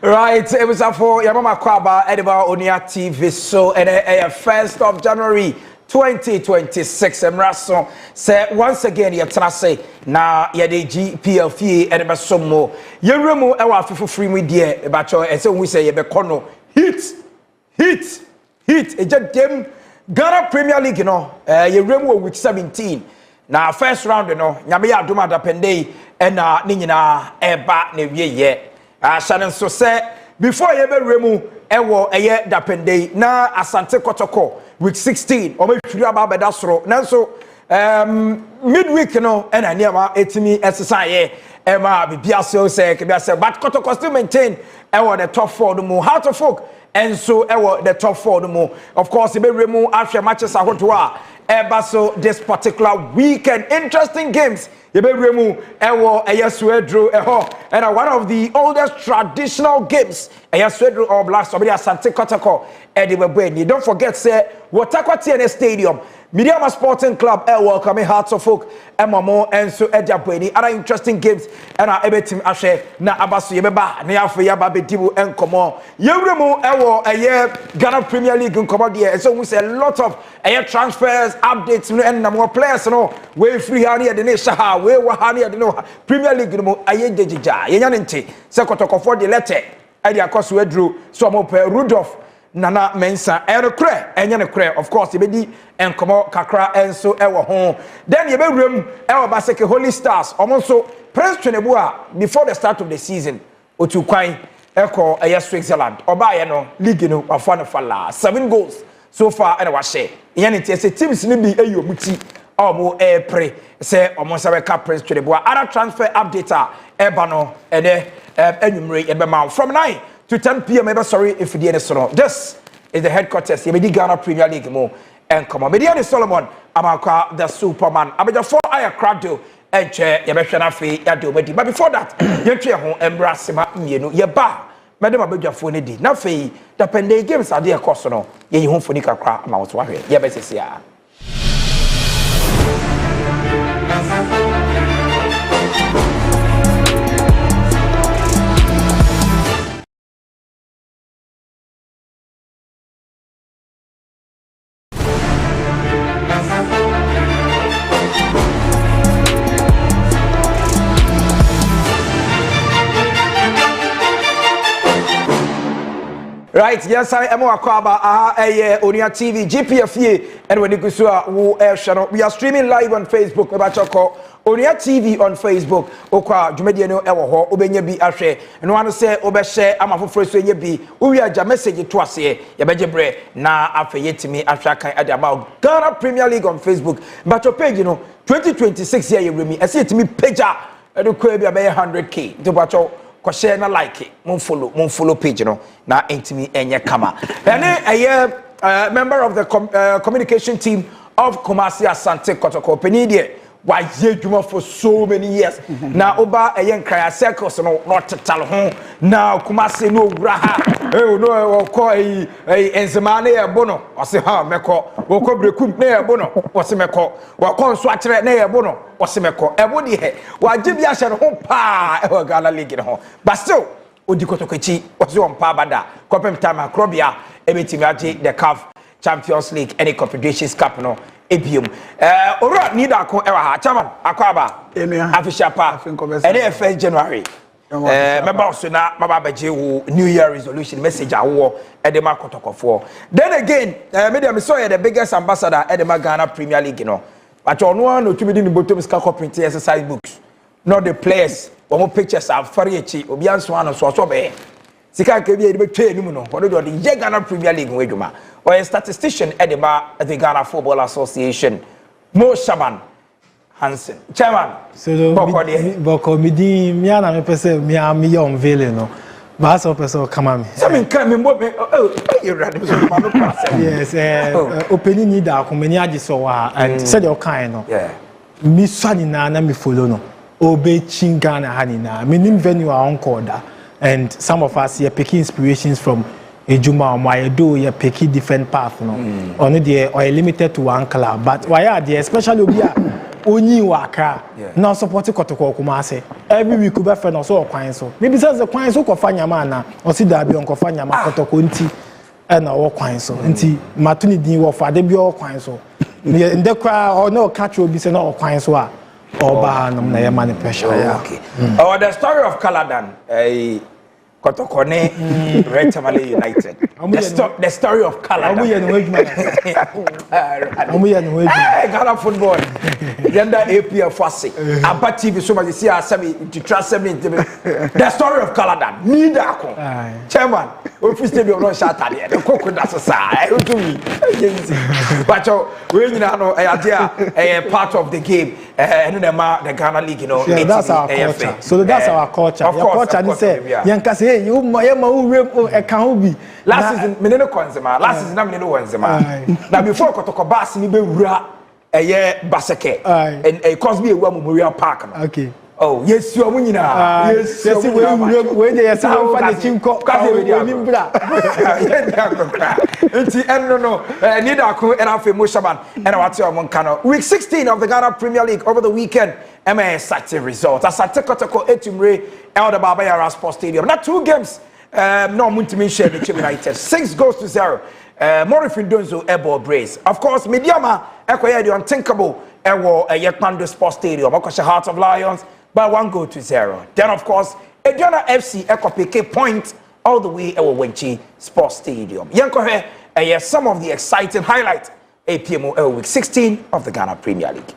Right, it was for Yamama Kwaba, Ediba Onia TV. So, and 1st of January 2026. Emraso say once again, you say na yede GPL Fie Ediba Somo. Yeremo ewa fifu free media, bacho, and so we say Yebekono hit. It's just them Ghana Premier League, you know, Yeremo with 17. Now, first round, you know, Yamia Duma da Pende, and Nina Eba Nevie. Shannon so say before you ever remove ewo eye dapende na Asante Kotoko week 16 o me twiri aba beda soro nanso midweek no na niama etimi exercise ema bibia so say ke bia say but Kotoko still maintain ewo the top 4 no mo how to folk and so ewo the top 4 no mo of course e be remove after matches ahoto a so this particular weekend interesting games Yebewremu ewo eyeswedro eho and one of the oldest traditional games eyeswedro or blast somebody Asante Kotoko edibebeni. Don't forget say Watakwatiene Stadium Mediama Sporting Club welcome Hearts of Folk Emamo and so edjabweni other interesting games and ebetim ahwe na abaso yebeba na afo yaba bedibu enkomo Yewremu ewo Ghana Premier League nkomo there so we say a lot of transfers updates and more players no we free here the nation we were here the Premier League no ayejejija yenyanente se Kotoko for the letter ade akoso wedru so mo pe Rudolph Nana Mensa enye ne kre of course ebedi enkomo kakra enso ewo ho then yebewrem ewo baseke Holy Stars omonso Prince Twenebua before the start of the season otu kwan eko Switzerland oba ye no league no afana fala 7 goals so far and was share yenite say teams ni bi eyomuti omo pre say omonsa be ka Prince Twenebua other transfer update eba no ene enumre ebema from 9 to 10 p.m. Sorry if you didn't know. This is the headquarters. You may Ghana Premier League more and come on. Mediani Solomon, Amaka the Superman. I mean, 4 eye crowd do and chair. You better not feel you do. But before that, you try home embrace him. You know, you bar. Madam, I beg your phone. Did not fee. The Pende games are dear cost no. You home for Nika crowd. Mouse warrior. You better see ya. Right, yes, I am Akwaba, Onia TV, GPL Fie, and when you go we are streaming live on Facebook, Onia TV on Facebook, Okwa, Jumediano, Ewo, Obenya B. Ashe, and one say, Obeshe, I'm a first way be, we are just message to us here, Yabejebre, na after yet to me, after I can about Ghana Premier League on Facebook, but your page, 2026 year, you me, I see it to me, pager, and the crab, 100K, to battle. Share na like it, mon follow page, na intimi enye kama. And a member of the communication team of Kumasi Asante Kotoko Penidie. Why Juma for so many years. Now Oba a young cry circles no not to tell home. Now Kumasi no graha. Oh no, call a enzemane a bono. I say ha meko. Woko brekum ne a bono. What's a meko? Wakon swatcher ne a bono. What's a meko? A woody head. Why Jibia shan home pa ever Gala League in home. But still, Udikotokichi was on pa bada. Copem time acrobia. Everything the CAF Champions League any Confederations Cup no. Ebium. Ora need ako ewa ha chairman akwaba. Official pa. And 1st January. Member also na baba beje wo New Year resolution message awo Edema Kotoko for. Then again, me saw the biggest ambassador Edema Ghana Premier League But on one no to be in bottom ska print exercise books. Not the players. Omo pictures are very cheap. Obi anso an so be. Sika ke bi e be twa enu no. Odo do the Ghana Premier League we dwuma. Or a statistician at the Ghana Football Association, Mo Shaban Hansen. Chairman, Boko Midi, Miana, me person, me am young villain, no. Bass of person come on. Something coming, yes, opening need a community so and said your kind, yeah. Miss Sanina, me follow no. Obey Chingana Hanina, meaning venue are on corda, and some of us here picking inspirations from. Ejuma why do you pick different path no only there or limited to one club but why are there especially onyi waka na support Kotoko Kumase every week be friend so kwan so maybe says the kwan so ko fa nyama na o si da bi on ko fa nyama Kotoko nti e na wo kwan so nti matuni din wo fa de bi o kwan so nde kwa o na o catch obi se na o kwan so a oba no na ye man pressure okay the story of Caladan Kotokone Rectamale United. The story of Caladan. Ghana football. Gender APL Fie. Ampa TV so much see to trust them. The story of Caladan. Neither. Chairman, we stadium no shot at the cocoa that's a but we know a part of the game and the Ghana League, you know. Yeah, that's our culture. So that's our culture. Of course, you last season me no konzema last season na me no wonzema na before Kotoko Bass ni be wura baseke and Cosby ewa Memorial Park no okay oh yes you amu nyina yes we dey yes we fa the chinko ka we ni mbra nti no need akon and afi mo shaban and what you mon kano week 16 of the Ghana Premier League over the weekend such a result asate Kotoko etumre Elder Baba Yara Sports Stadium not 2 games no Muntimi share the United 6-0 Morifin Donzo airball brace of course Mediama ekoye the unthinkable ewo Yekpando Sports Stadium akosha Heart of Lions by 1-0 then of course Ediona FC ekopeke point all the way ewo Wenchi Sports Stadium yenkohe some of the exciting highlights APMO week 16 of the Ghana Premier League.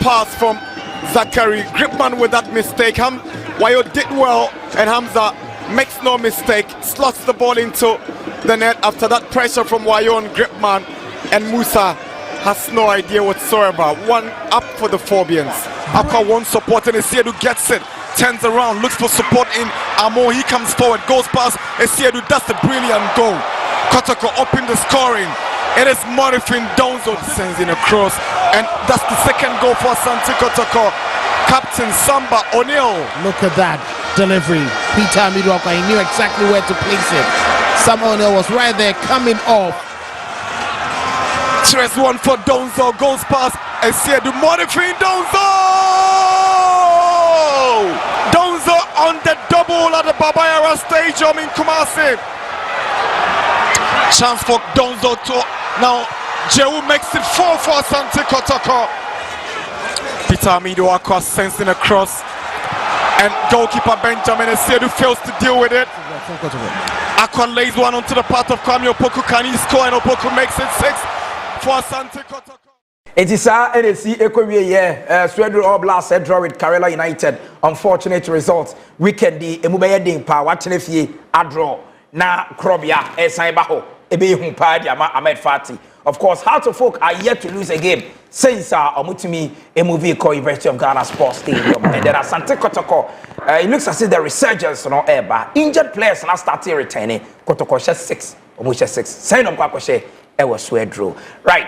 Pass from Zachary Gripman with that mistake. Wayo did well, and Hamza makes no mistake, slots the ball into the net after that pressure from Wayo and Gripman, and Musa has no idea whatsoever. One up for the Phobians. Aqua one support, and Esiedu gets it, turns around, looks for support in Amo. He comes forward, goes past Esiedu, that's the brilliant goal. Kotoko open the scoring. It is Morifin Donzo sends in a cross, and that's the second goal for Santi Kotoko. Captain Samba O'Neill. Look at that delivery. Peter Midwaka, he knew exactly where to place it. Samba O'Neill was right there coming off. 3-1 for Donzo, goes past Esiedu. Morifin Donzo! Donzo on the double at the Babayara Stadium in Kumasi. Chance for Donzo to now. Jehu makes it 4 for Asante Kotoko. Peter Amido across sensing a cross, and goalkeeper Benjamin Esedu fails to deal with it. Akon lays one onto the path of Kwame Opoku. Can he score? And Opoku makes it 6 for Asante Kotoko. It is NSC Equia, Sweden All Blast draw with Karela United. Unfortunate results. Weekend the Emubaya Ding Pa, watching if ye a draw. Na Krobia, Esaibaho, Ebe Humpadi, Ahmed Fati. Of course, Heart of Folk are yet to lose a game since Omutimi a movie called University of Ghana Sports Stadium. And then Asante Kotoko, it looks as if the resurgence on air, but injured players now started returning. Kotoko share 6, almost 6. Sign of Kwakoshe. Was swear draw. Right.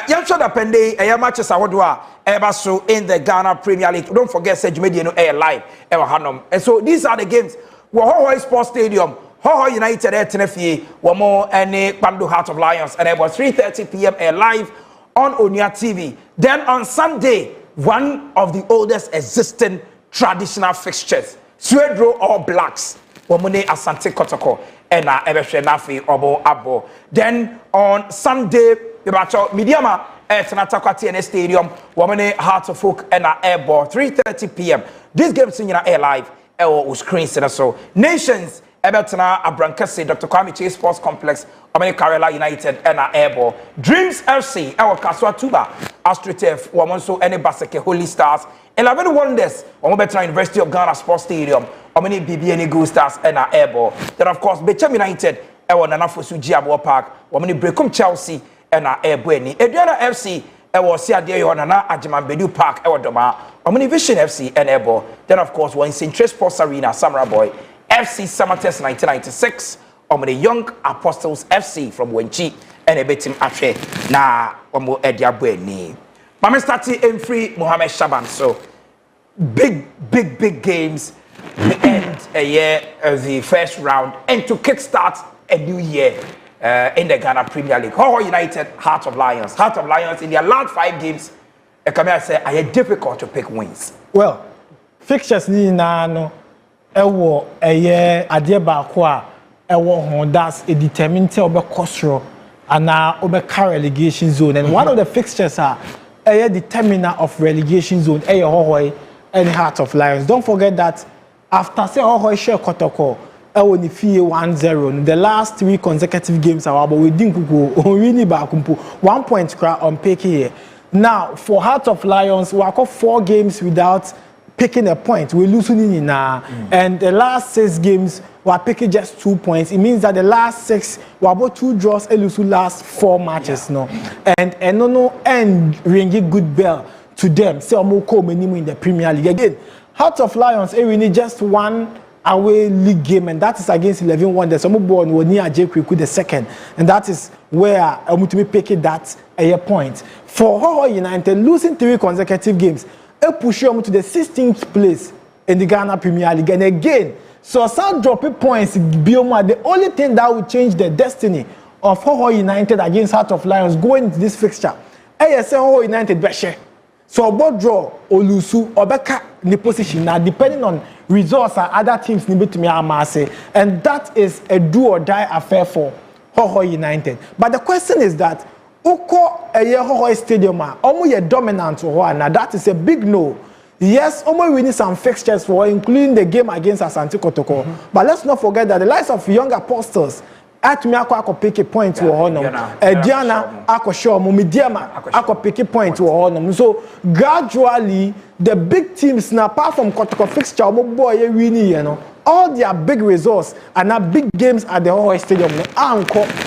Yam sure that pende matches awadwa so in the Ghana Premier League. Don't forget say Jumedi no air live ever hanum. And so these are the games. Ho Sports Stadium, Ho United at Tenefie, Wamo and Pando Heart of Lions, and it was 3:30 p.m. air live on Onia TV. Then on Sunday, one of the oldest existing traditional fixtures, swear draw All Blacks, Wamone Asante Kotoko. And Nafi Obo Abo. Then on Sunday, the Mediama at Natakwati Stadium, Womane Heart of Folk and Airball, 3:30 p.m. This game is in air live, or screens and so. Nations, Ebertona, Abrankasi, Dr. Kwame Chase Sports Complex, Omani Karela United and Airball. Dreams FC, our Kaswa Tuba, Astrotef, Wamonso, and Baseke Holy Stars. 11 Wonders, Omobetra University of Ghana Sports Stadium, Omani BBN Eagle Stars and Airball. Then, of course, Bechem United, Ewa Nanafosu Giabo Park, Omani Brekum Chelsea and Airbweni. Adriana FC, Ewa Siadia Yonana, Ajiman Bedu Park, Ewa Doma, Omani Vision FC and Airball. Then, of course, one in Trace Sports Arena, Samra Boy, FC Summertest 1996, Omani Young Apostles FC from Wenchi, and a betim Ache, na Omo Ediabweni. Mame starting in free Mohamed Shaban. So big games to end a year of the first round and to kickstart a new year in the Ghana Premier League. Ho United, Heart of Lions. Heart of Lions in their last 5 games, I say, are difficult to pick wins. Well, fixtures ni na no ewo eye ade ba ko a ewo hon that's a determined to obe kosro ana obe relegation zone, and one of the fixtures are a determiner of relegation zone, a Hohoi and Heart of Lions. Don't forget that after say Hohoi share Kotoko, when Fie 1-0, the last 3 consecutive games are about we didn't go really back 1 point crack on pick here. Now for Heart of Lions, we have 4 games without picking a point. We're losing now, and the last 6 games we are picking just 2 points. It means that the last 6 we about 2 draws, and lose last 4 matches no, and no ringing good bell to them. Say Omoko minimum in the Premier League again. Heart of Lions, we need just 1 away league game, and that is against 11 Wonders. Some born were near J.Q. the second, and that is where I'm going to be picking that a point for Ho United, losing 3 consecutive games. It push them to the 16th place in the Ghana Premier League, and again, so some dropping points. Bioma, the only thing that will change the destiny of Ho United against Heart of Lions going into this fixture, ASL Ho United beshe. So about draw or lose or beka the position now, depending on results and other teams need to me amase, and that is a do or die affair for Ho United. But the question is that Uko Ho Stadium, almost a dominant or now that is a big no. Yes, we need some fixtures for including the game against Asante Kotoko. But let's not forget that the likes of young apostles at me ako pick a point to honor. Diana ako show Mumidiama ako pick a point to honor. So gradually the big teams now apart from Kotoko fixture boy winning, you know, all their big results and now big games at the Ho Stadium are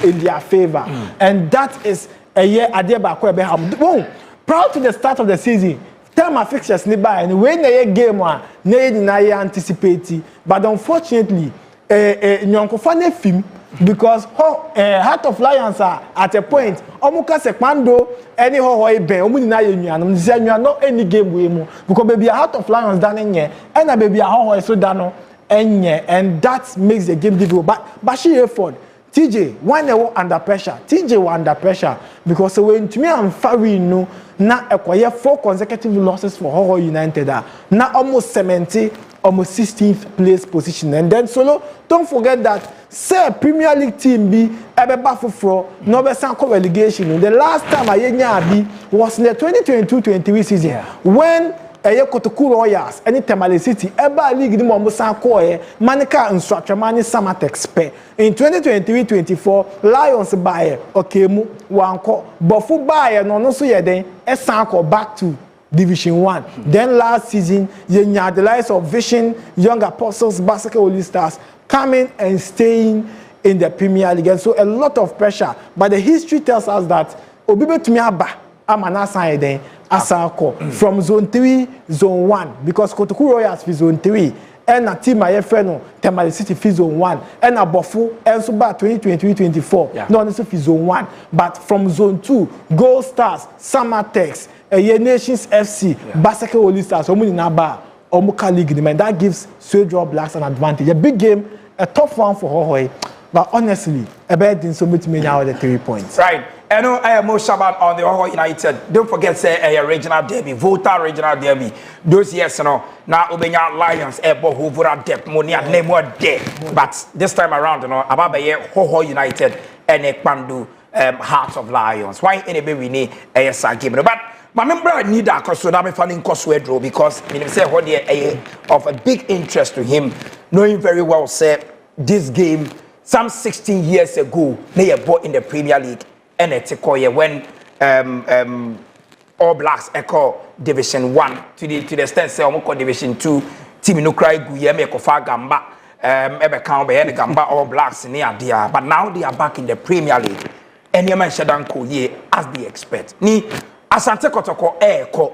in their favor. And that is a year Adeba Kwebe. Proud to the start of the season. Tell my fixtures nearby and when they game one, they anticipate. But unfortunately, Nyonkofane film because Heart of Lions are at a point. Omuka Sekmando, any Hohoi Bay, Omuna Union, not any game we move because baby a Heart of Lions done in here, and a baby a Hohoi so dano, and that makes the game difficult. But she effort. TJ, when they were under pressure, TJ were under pressure because when to me and Fari no na acquire 4 consecutive losses for Horror United. Now almost 70, almost 16th place position. And then solo, don't forget that say Premier League team be ebe bafufro no be sanko relegation. The last time I was in the 2022-23 season when Kotoku Royals, any Tamale City, Eba League ni mo sanko Manika instructor mani Samatex pe. In 2023-24, Lions buy Okemu wanko, Bofu buy no so yeden sanko back to Division 1. Then last season, you had the likes of Vision, Young Apostles, Basketball All Stars coming and staying in the Premier League. And so a lot of pressure. But the history tells us that Obibe Tumiaba Amanasa Eden Asako from Zone 3, Zone 1. Because Kotoku Royals is Zone 3. And a team I friend Tamale City is Zone 1. And a Bofu and so back 2023-24. No, this is Zone 1. But from Zone 2, Gold Stars, Samatex, Nations FC, Basketball All Stars, Omuninaba, Omuka League, and that gives Swedro Blacks an advantage. A big game, a tough one for Hohoi, but honestly, a bad thing so much now the 3 points. Right. I know I am most about on the Hohoi United. Don't forget, say a regional derby, Volta regional derby. Those years, you know, now Obenya Lions, Ebo Hovura Dep, Monia, name what day. But this time around, you know, about Hohoi United and Ekpandu Hearts of Lions. Why anybody we need a game? But my member I need that because I'm finding Coswedro because I say what of a big interest to him, knowing very well say this game some 16 years ago they bought in the Premier League and it's when All Blacks echo Division 1 to the extent say Omoko Division 2 team no cry Guyeme Kofa Gamba ebe kan be Gamba All Blacks near there, but now they are back in the Premier League and you mentioned Uncle ye as they expect ni Asante Kotoko Eko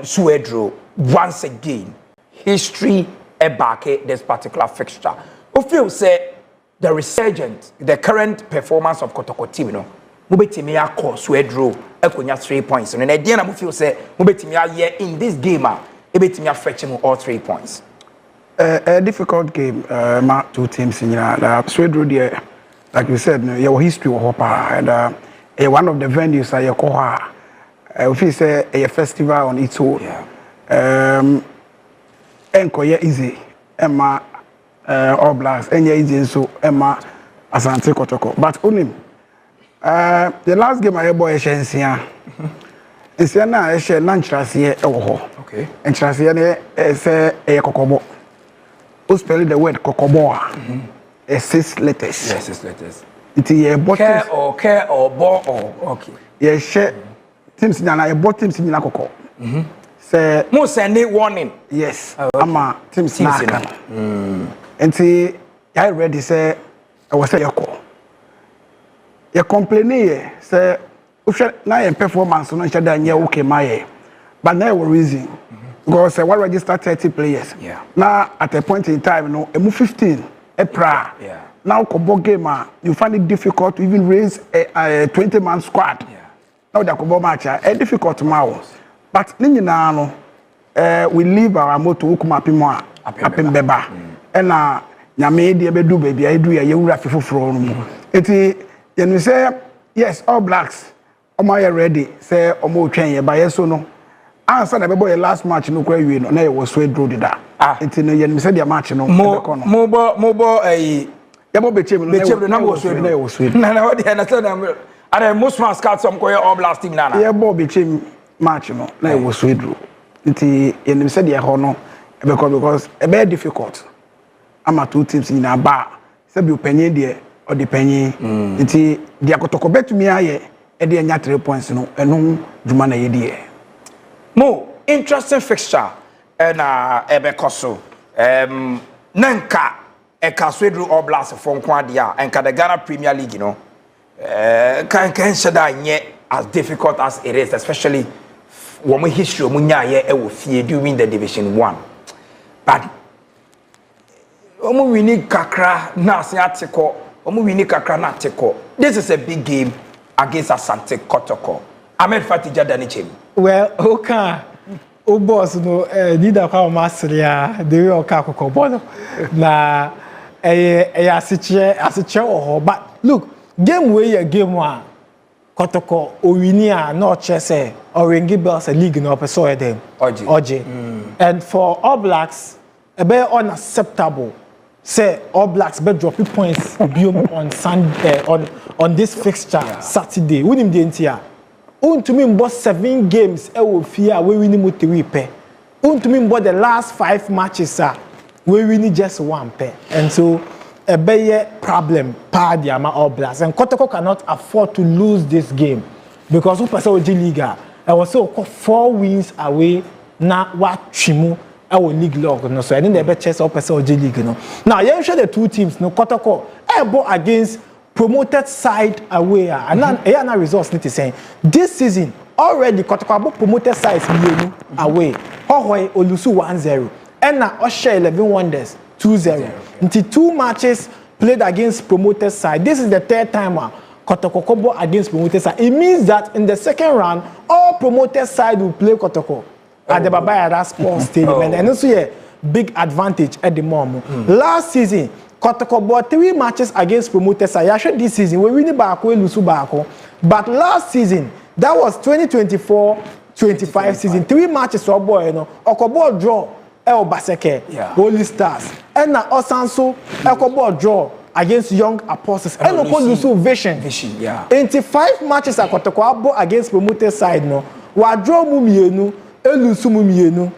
Suedro once again history back this particular fixture. We feel say the resurgent, the current performance of Kotoko team, you know, mubetimi akọ Suedro ekonya 3 points. And then we feel say mubetimi aye in this game ebetimi fetch him all 3 points. A difficult game, two teams in Suedro there, like you said, your history of Hopa and one of the venues at Yokoha, if say a festival on its own. Enko easy, Emma All Blacks, and easy so Emma Asante Kotoko. But only the last game I boy Shensia. It's na she nanchrasie ewo. Okay. And trasie ne say e kokobo. O spell the word kokobo a 6 letters. Yes, 6 letters. It is a bottom or bo or okay. Yes, she teams na a bottom team na kokko. Say mo send warning. Yes. Ama teams na kan. Enti I ready say I was say yako. You complain here say na your performance no shada nya okay my but now we reason because we register 30 players. Yeah. Now at a point in time no emu 15 April. Yeah. Now Kobo game you find it difficult to even raise a 20-man squad. Yeah. Now the Kobo match difficult tomorrow. But ni nyina no we leave our motto ukuma pimo apembeba. And nyame de bedu baby edu ya yewura fefoforo no mu. Eti you say yes All Blacks omo you ready say omo twen ye ba yeso no answer na bebo your last match no kwa wie no na ye was Suedro dida. Eti no you say the match no mo bo yabo bechem no na was Suedro na what dey understand am are most man scout some koye All Blacks team na yabo bechem match no na ye was Suedro. Eti you say the ho no because e be difficult ama two teams in aba say be openye there or the penny enti dia Kotoko betumi aye e de nya 3 points no eno djuma na ye die mo interesting fixture na ebekoso nanka eka Suedro All Blacks for nko ade a enka the Ghana Premier League no kan shada nye as difficult as it is, especially when history omunya ye e wo fie during the Division 1 but omu wini kakra na asiatiko omu wini kakra na atiko. This is a big game against Asante Kotoko. Ahmed Fatija Danichem. Well, okay. O boss no leader kwa masria de we oka kokobo no na asiche but look game wey a game one Kotoko Owinia no chese Orange Bells a league no person them Oji and for All Blacks a be unacceptable say All Blacks be dropping points on Sunday on this fixture Saturday win him the entire to me about 7 games e will fear we win him 3 pair to me about the last 5 matches we win just 1 pair and so a big problem pa the All Blacks and Kotoko cannot afford to lose this game because who person OG Liga I was so 4 wins away na what chimu our league log no so I think the best chess up person OG League no now you show the 2 teams no Kotoko able against promoted side away and now results need to say this season already Kotoko promoted side away Hohoi Olusu 1-0 and now Osha 11 Wonders 2-0 until 2 matches played against promoted side. This is the 3rd time Kotoko Kobo against promoted side. It means that in the 2nd round, all promoted side will play Kotoko at the Baba Yara Sports Stadium. And also a big advantage at the moment. Last season, Kotoko bought 3 matches against promoted side. Actually, this season, we win back, we lose back. But last season, that was 2024-25 season. 3 matches for boy, you know, Okobo draw. El Baseke, Holy Stars, and now Osanso, Elkobo draw against Young Apostles, and Okonusu Vision. 85 matches at Kotoko against promoted side, no, Wadro Mumienu, Elusu Mumienu,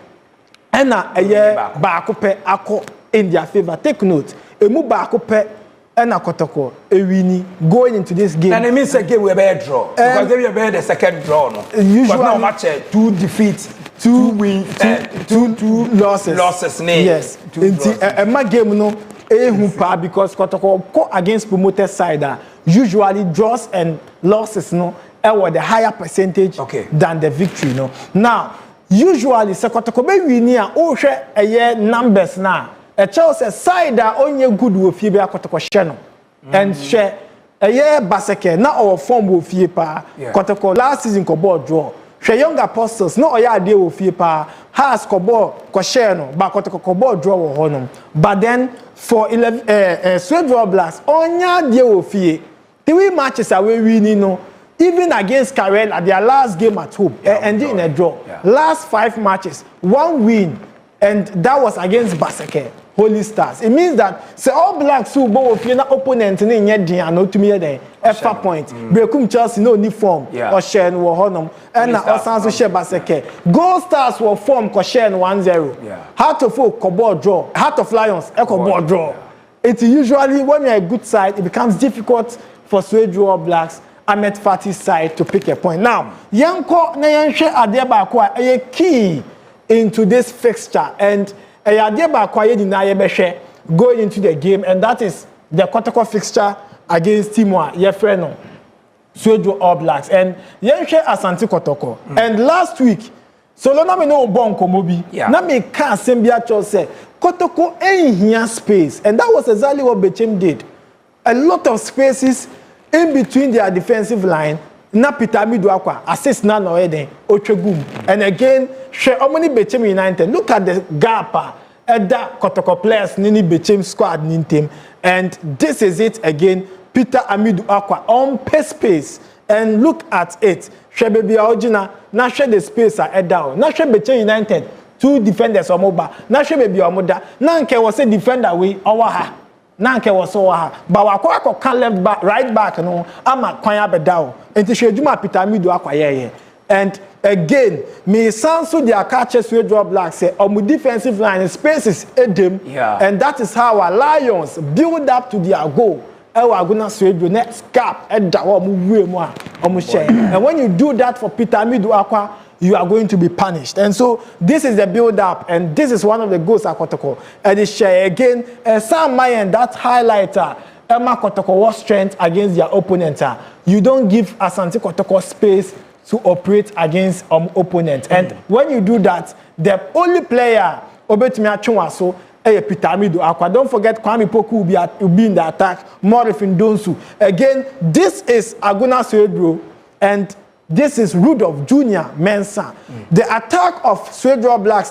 and now a year Bakope Ako in their favor. Take note, Emu Bakope and Kotoko, Ewini going into this game. And it means a game we better draw because they will be the 2nd draw. No, usually no match 2 defeats. 2 wins, 2 losses. Yes. My game no because Kotoko against promoted side usually draws and losses no were the higher percentage than the victory no. Now usually Kotoko be win here share numbers now. A Chelsea side only good with Fie Kotoko share no and share Baseke na our form with Fie pa Kotoko last season ko ball draw. Young Apostles no oya dey wo fie pa has kobo ko share no ba kobo draw wo honum but then for 11 Sweet Draw Blacks onya dey wo fie 3 matches away winning no even against Karel at their last game at home ending in a draw last 5 matches 1 win and that was against Baseke Holy Stars. It means that say All Blacks who go with your opponent in your dia no to me there extra point. Brekum Chelsea no uniform or share no honum and na Osanso share Baseke. Gold Stars will form ko share 1-0. Heart of Oak kobo draw. Heart of Lions kobo draw. It's usually when you're a good side it becomes difficult for Sweet Draw Blacks Ahmed Fatih's side to pick a point. Now, Yanko na yanhwe ade ba ko a key into this fixture and going into the game, and that is the Kotoko fixture against Timor, Yefreno, Swejo All Blacks, and Yenche Asante Kotoko. And last week, so na me no bonko mobi, na me can Sembia Cho say Kotoko ain't here space, and that was exactly what Bechem did. A lot of spaces in between their defensive line. Na Peter Midwakwa assist na no eden Ochegum and again share how many Bechem United look at the gap that Kotoko players nini Bechem squad nintem and this is it again Peter Amidu Akwa on pace and look at it share baby original na share the space at down na share Bechem United 2 defenders omoba na share baby omoda na nke was a defender we owa ha Nanke was so but wakwa can left back right back no ama kwanya bedao enti sheduma Peter Midu akwaye and again me sanso their catches we draw Black say omu defensive line spaces edem and that is how our Lions build up to their goal Aguna Swedo next gap edawo omu we mu a omu share and when you do that for Peter Midu akwa you are going to be punished. And so this is the build-up, and this is one of the goals at Kotoko. And it's share again, Sam Mayen, that highlighter, Emma Kotoko was strength against their opponent. You don't give Asante Kotoko space to operate against opponent. And when you do that, the only player, Obetumi Achunwaso, Peter Amidu Akwa. Don't forget Kwame Poku will be in the attack, Morifin Donsu. Again, this is Aguna Swedro, and this is Rudolph Jr. Mensah. The attack of Sweet Draw Blacks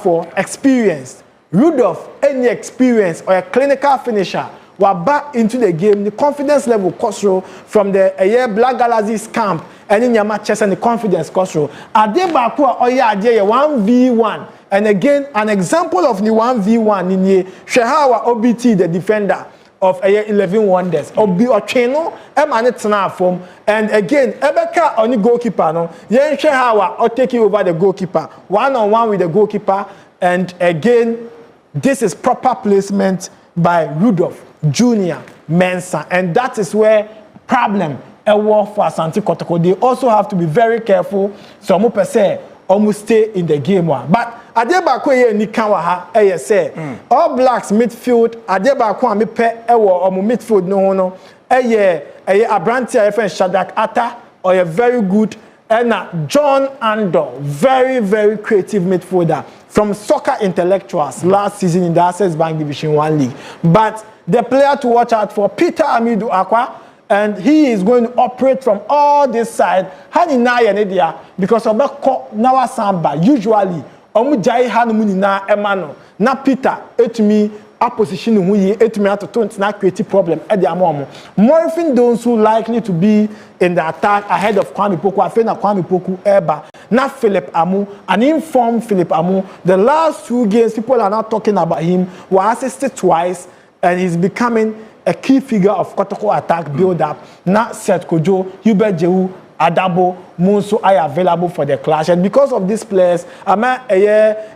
for experienced. Rudolph any experience or a clinical finisher were back into the game. The confidence level Kosro from the Black Galaxy's camp and in Yama chess and the confidence Kosro. Adebakwa Oya Adeye 1v1. And again, an example of the 1v1 in the Shehawa OBT, the defender of 11 Wonders. Obi Ocheno, Emanetana form. And again, Ebeka on the goalkeeper. No, Yen Shehawa or taking over the goalkeeper. 1-on-1 with the goalkeeper. And again, this is proper placement by Rudolph Jr. Mensah. And that is where problem a war for Asante Kotoko. They also have to be very careful. So mo say almost stay in the game one. But Adebako ye ni kanwa ha say All Blacks midfield Adebako am pe ewo omo midfield no Abranti friend Shadrack Atta or a very good and John Andor, very very creative midfielder from Soccer Intellectuals last season in the Access Bank Division 1 League. But the player to watch out for Peter Amidu Akwa, and he is going to operate from all this side. Hani na ya nedia because of nawa samba usually omu jai hanumuni na emano na Peter etumi opposition hu yi etumi atoto na create problem e dey amomo. Morphing those who likely to be in the attack ahead of Kwame Poku afena Kwame Poku eba na Philip Amu, an informed Philip Amu. The last 2 games people are not talking about him. Was assisted twice and he's becoming a key figure of Kotoko attack build-up. Not Seth Kojo, Hubert Jehu, Adabo, Munso are available for the clash. And because of these players, I'm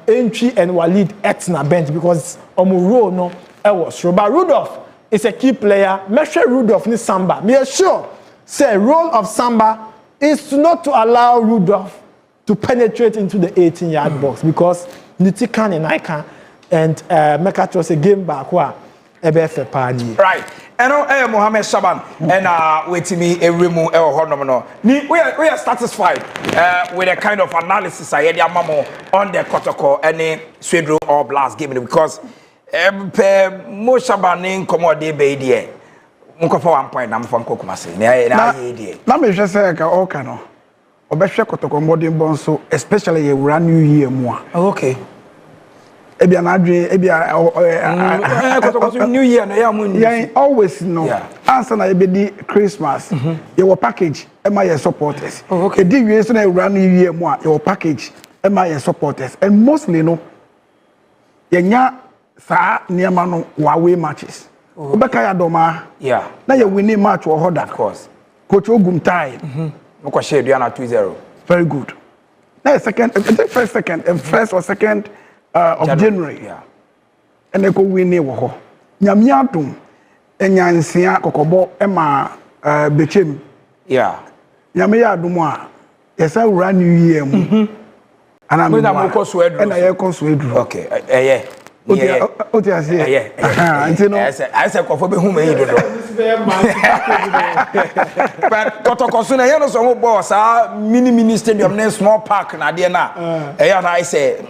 entry and Walid Etna bench because Omuro no was sure. But Rudolph is a key player. Make sure Rudolph needs Samba. Me sure, say role of Samba is to not to allow Rudolph to penetrate into the 18-yard box because Nitikan and Ika and Mekatos a game back where. Right. And Mohammed Shaban and with me a remove we are satisfied with the kind of analysis I had on the Kotoko and Swedro or Blast game because Mo Shaban in commode baby. Unko for 1 point I'm from Kokumasi. Let me just say okay no. Obeshe Kotoko modern bonso especially a brand new year more. Okay. Ebia na adwe ebia new year no ya mun always no answer na ebedi Christmas your package e ma your supporters edi wie so na ewura new year mu a your package e ma your supporters and mostly no yenya sa niema no away matches obeka ya doma na you winning match or hoda of course coach Ogum tie no kwa share na 2-0 very good na second first or second of January. And they go win it. Nyamiatum, Enyansia, Kokobo, Emma, Bechem. Yamia Dumwa, yes, I run New Year. And I'm going to consuade. Okay, I said, whom I don't know. But Kotokosuna, you know, some boss are mini stadium, small park, Nadiana. I say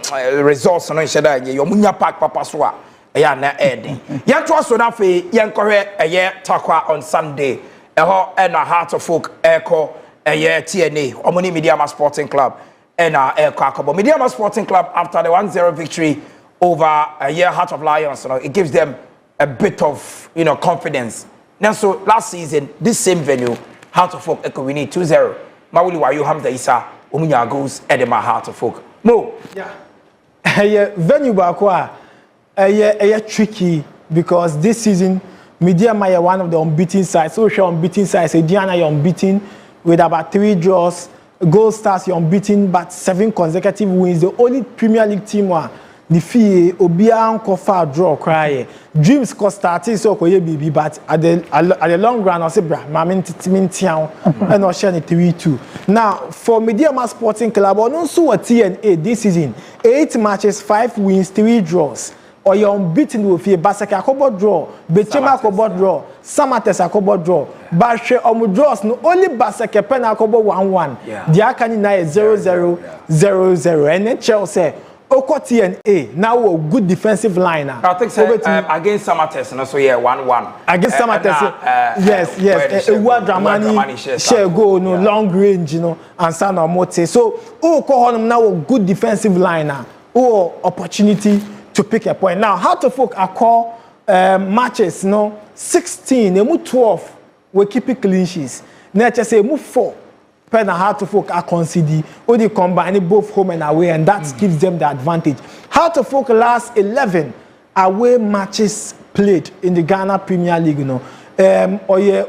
results on Shada, your Munya Park, Papa Swa. Na Eddie. Yan to us enough yan correct a year takwa on Sunday. And a Heart of Folk Echo a year TNA, Omoni Mediama Sporting Club, and our Air Kakabo. Mediama Sporting Club after the 1-0 victory over a year Heart of Lions, it gives them a bit of confidence. Now, so last season, this same venue, Heart of Folk Echo, we need 2-0. Mawuli wa you Hamza Isa, Umunya goes Edema Heart of Folk. Mo. Yeah. Venue bakwa tricky because this season Media Maya one of the unbeaten sides. So she unbeaten sides. Diana you're unbeaten with about 3 draws. Gold Stars you're unbeaten but 7 consecutive wins. The only Premier League team the Fie Obia Kofa draw cry. Dreams cost starting so BB but at the long run I say bra mamin tian and I share 3-2. Now for Media Sporting Club on also a TNA this season 8 matches 5 wins 3 draws. Or you're unbeaten with a Basaka Kobo draw, Bechema Kobo draw, Samates Kobo draw, Bashe draws no only Basaka Pena Kobo 1-1. The Akanina is 0-0-0-0. And then Chelsea, Oko TNA, now a good defensive liner. I think so, against Samates, and also 1-1. Against Samates, yes. Ewa Dramani, share go, no long range, and Sana Mote. So, Oko now a good defensive liner, or opportunity to pick a point. Now, how to folk are call matches, 16, they move 12, we keep it clean sheets. Now, just say move 4. Pen and how to folk are concede, or they combine both home and away, and that gives them the advantage. How to folk last 11 away matches played in the Ghana Premier League,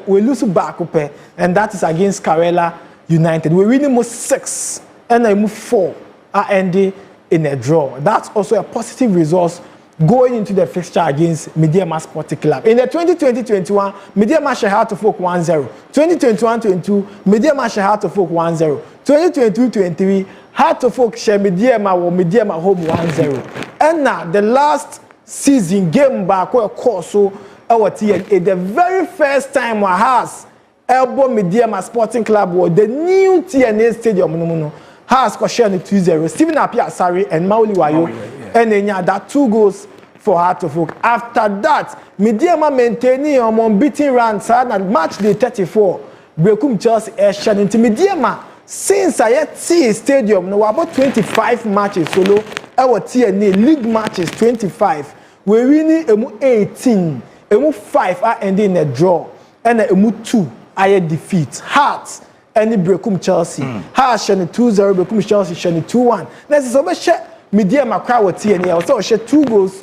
we lose back up, and that is against Karela United. We win almost 6, and I move 4 are ending in a draw. That's also a positive result going into the fixture against Mediama Sporting Club. In the 2020-21, Mediama had to folk 1-0. 2021-22, Mediama had to folk 1-0. 2022-23, had to folk share Mediama or Mediama home 1-0. And now the last season game back where course so our TNA, the very first time I has elbow Mediama Sporting Club was the new TNA stadium has share 2-0. Stephen Apia Sari and Mauli Wayo and then that 2 goals for her to folk. After that, Mediama maintaining unbeaten run and match day 34. Brekum Chelsea Asian into Mediama since I see stadium no about 25 matches solo our TNA league matches 25. We winning 18. 5 are ending in a draw and 2 are defeat. Hearts any Brekum Chelsea. Hearts share 2-0 Brekum Chelsea share 2-1. Let's so share Mediama crowd with TNA also share 2 goals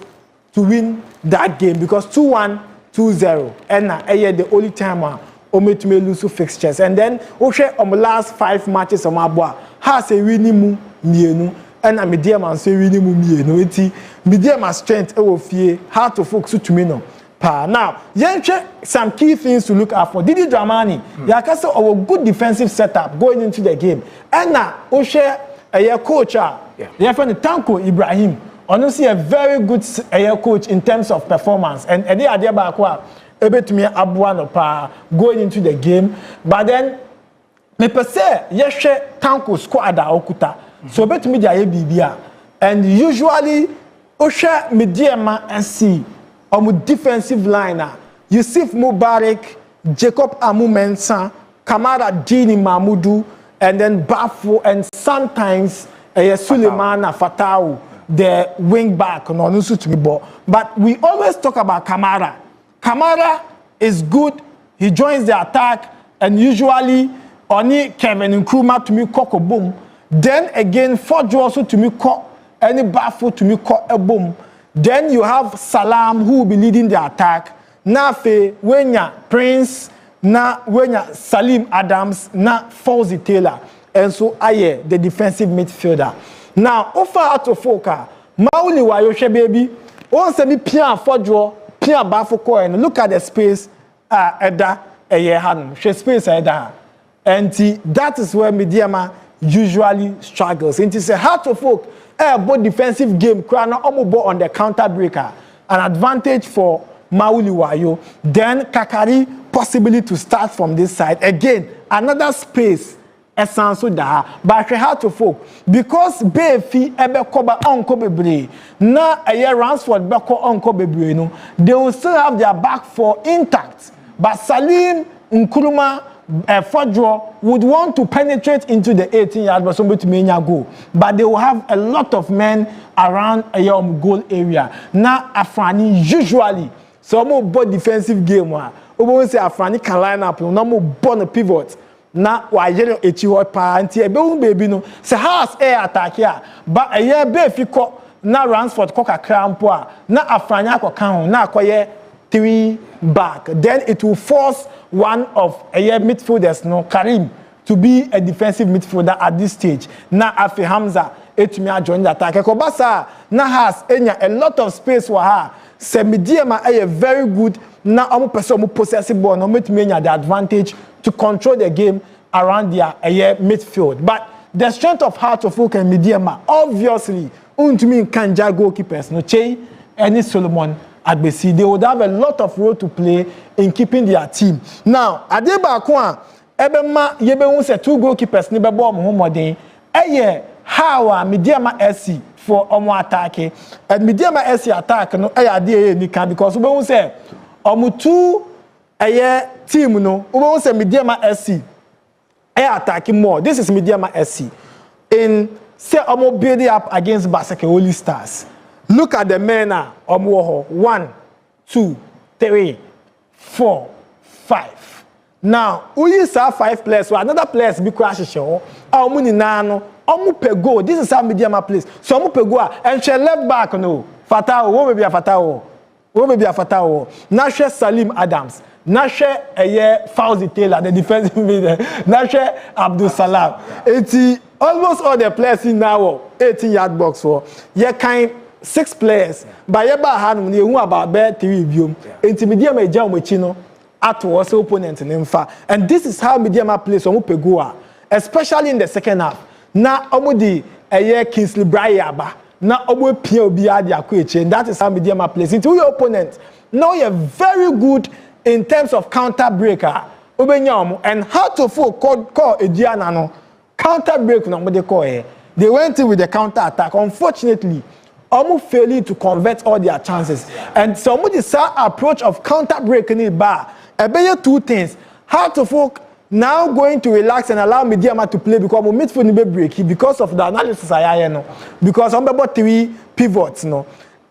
to win that game because 2-1, 2-0. And the only time we may lose fixtures. And then we share on the last 5 matches of my boy. Has a winning mu and Mediama say winning mu Mediama strength Fie how to focus to me no. Now, some key things to look out for. Didi Dramani, Yakasa our good defensive setup going into the game. And now we share a coach. Yeah, from the Tanko Ibrahim. Honestly, a very good coach in terms of performance. And the idea about me abuano pa going into the game. But then, me per se, yes, Tanko squad okuta. So bet me the BBA. And usually, Osha Mediama SC on defensive liner. Yusuf Mubarak, Jacob Amu Mensah, Kamara Dini Mahmudu, and then Bafo, and sometimes Suleimana Fatau, the wing back, but we always talk about Kamara. Kamara is good, he joins the attack, and usually only Kevin Nkrumah to me cock a boom. Then again, Fodjo also to me cock, any Bafo to me cock a boom. Then you have Salam who will be leading the attack. Nafe, Wenya, Prince, Wenya, Salim Adams, Fawzi Taylor. And so Aye, the defensive midfielder. Now, offer out of Foka, Mauli Wayoshe baby, once me Pia Fodjo, Pia Bafoko, and look at the space, Eda, Eyehan, she space Eda. And that is where Mediama usually struggles. And it's a hard to folk, both defensive game, almost on the counter breaker, an advantage for Mauli Wayo. Then Kakari, possibly to start from this side. Again, another space. But we have to folk because Befi ebe koba onko bebre na a Ransford beko onko bebre no they will still have their back four intact. But Salim Nkrumah Fodjo would want to penetrate into the 18-yard but somebody to make a goal. But they will have a lot of men around a goal area. Now Afrani usually so more both defensive game one. We say Afrani can line up no more born a pivot. Na wa yele echiwo pa anti ebe un baby no se house air attack here but a year be fi ko na Ransford ko kakra mpo a na Afranya ko kan ho na akoye 3 back then it will force one of a year midfielders no Karim to be a defensive midfielder at this stage na Afi Hamza etumi join the attack ko basa na has enya a lot of space for her se Mediama a very good na omo person omo possess ball no metumi enya the advantage to control the game around their midfield. But the strength of Heart of Oak and Mediama, obviously, untumi Kanja goalkeepers, no Che, any Solomon Agbesi, they would have a lot of role to play in keeping their team. Now, Adeba Kwa, Ebema, Yebe say 2 goalkeepers, Nibe Bom Homodin, how Mediama SC for Omo attack, and Mediama SC attack, no, Nika, because we say, Omu 2 team no we won't say Mediama SC attacking more. This is Mediama SC in say almost building up against Basake Holy Stars. Look at the men now. 1, 2, 3, 4, 5. Now, we use our 5 players. So another players be crash show. Our money nano. Omu pego. This is our medium place. So omu pego. And she left back no. Fatao. Who may be a Fatao? Who may be a Fatao? Nashe Salim Adams. Nashe Fauzi Taylor, the defensive midfielder. Nashe Abdul Salam. 80. Almost all the players in now 18-yard box for. Yeah, kind 6 players. But yeah, ba han you about bear 3 view. Intermediate me jam with chino. At was opponent in Infa. And this is how Mediama plays on Upegua, especially in the second half. Now, Omudi Kingsley Brayaba. Now, Omo Piobiadi Akweche. And that is how Mediama plays. Into your opponent. Now, you're very good in terms of counter breaker. And how to call Ediana. Counter break, they call it. They went in with the counter attack. Unfortunately, Omo failing to convert all their chances. And some of the approach of counter breaking it bar. I bet 2 things. How to folk now going to relax and allow Mediama to play because we midfield be breaky because of the analysis I know. Because on about 3 pivots, no.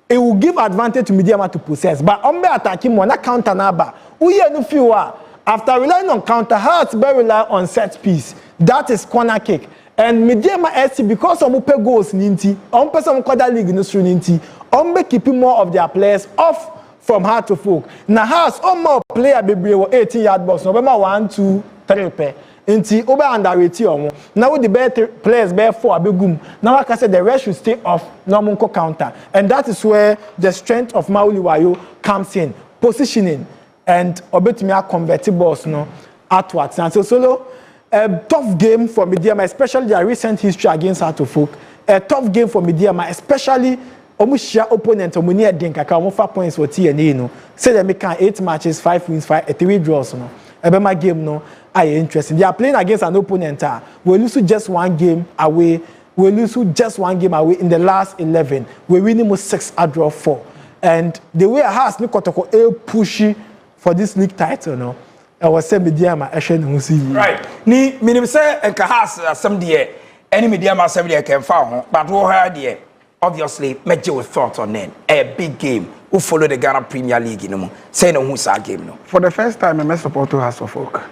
It will give advantage to Mediama to possess. But on the attacking one, not counter number. We no fewer. After relying on counter, Hearts better rely on set piece. That is corner kick. And Mediama SC because of Mupe goals ninti, on person quarter league in the ninti, on keeping more of their players off from hard to folk. Now has more player be 18-yard box. November 1, 2, 3 pair. Inti over underrated omo. Now with the better players bear 4 abegum. Now like I said, the rest should stay off normal counter. And that is where the strength of Mauli Wayo comes in. Positioning and obetimia converting balls no outwards. And so solo a tough game for Mediama, especially their recent history against Hartlepool. A tough game for Mediama, especially Omushia opponent Omunia Dinkaka, Omufa points for TNA. No, say they make 8 matches, 5 wins, 3 draws. No, Ebema game no, are interesting. They are playing against an opponent. We lose just 1 game away. We lose just 1 game away in the last 11. We win 6, a draw 4. And the way I has no kotoko pushy for this league title, no. I was saying Mediama, I shouldn't see. Right. Ni minimum say and Kahas some dear. Any Mediama 7 year can found, but what her dear. Obviously, make your thoughts on it. A big game. Who follow the Ghana Premier League, you know? Say no, who's our game, no? For the first time, I must support to House of Folk.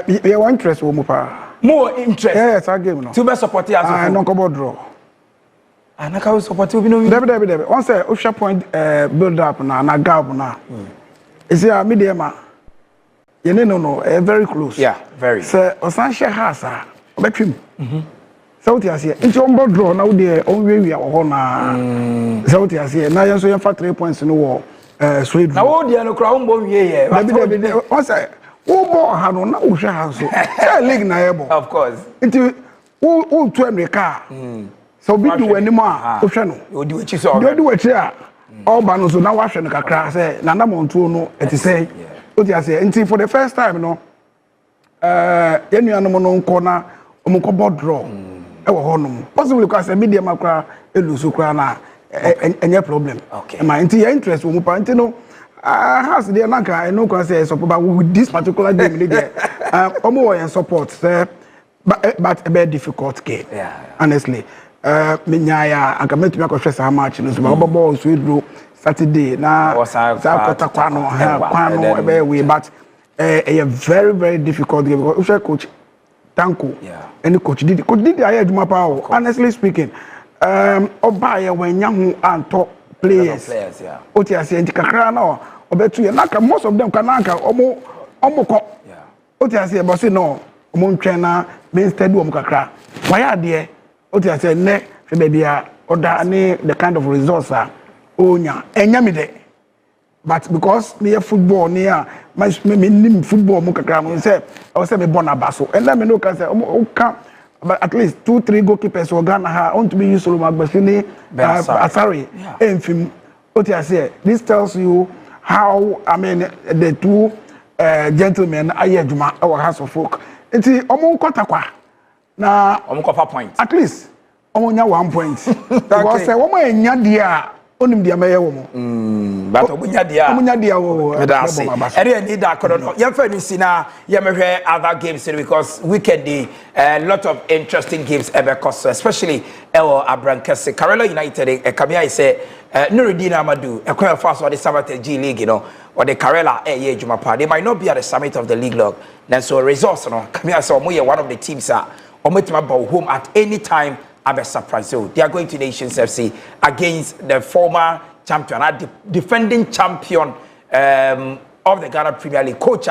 You want interest, Womupa? More interest? Yes, our game, no. To be supported as I don't come draw. And I can't support you, no. David. Once a Usha point build up now, and a gap now. Is there a medium? You know, very close. Yeah, very. So, Osansha has a between. South Asia. Into on board draw now, the only way or South Asia. Now, you have 3 points in the war. Sweden. Now, the no crown bomb, yeah. Once I, more had on now, house. League Naibo. Of course. Into all 20 car. So, be do any more. You do what you saw. You do it here. All banos now watching the car say, Nana Montuno, and to say, what you say. Until for the first time, you know, any animal corner, board draw. Possibly because a medium macra, a lusukrana, and your problem. Okay. My entire interest will move on. No, has the Anaka, I know, because about with this particular game, more and support, but a very difficult game. Yeah. Honestly, Minyaya, I can make me a how much, you know, balls we drew Saturday. Now, but a very, very difficult game because coach. Tanko, and the coach did the I had my power. Honestly speaking, Obaya when young and top players, yeah. Otiasi and Kakrana, or better, most of them Kanaka, Omoko, Otiasi, but no, Mon trainer, means Tedu Kakra. Why are there? Otiasi, ne, baby, or the kind of resource, Onya, and Yamide. But because near football, near my football, Mukakram, say, I was a Bonabasso, and let me look and say, but at least 2-3 goalkeepers were Ghana on to be used to Magbasini, sorry, and film. What I say, this tells you how, I mean, the 2 gentlemen, Ayajuma, our House of Folk. It's Omon Kotakwa. Now, Omokopa point. At least, Omonia 1 point. Because a woman in Yadia. onim dia meye wo mo but omunya dia wo ere need that kono ye fa ni sina ye mehwe other games because weekend dey a lot of interesting games ever cost especially Abrankese Karela United Kamia say Nuruddin Amadu ekwa fast or the Sabata G League or the Karela ye Jumapa they might not be at the summit of the league log then so results Kamia say omo one of the teams ometima bow home at any time abe surprise so they are going to Nations FC against the former champion defending champion of the Ghana Premier League coach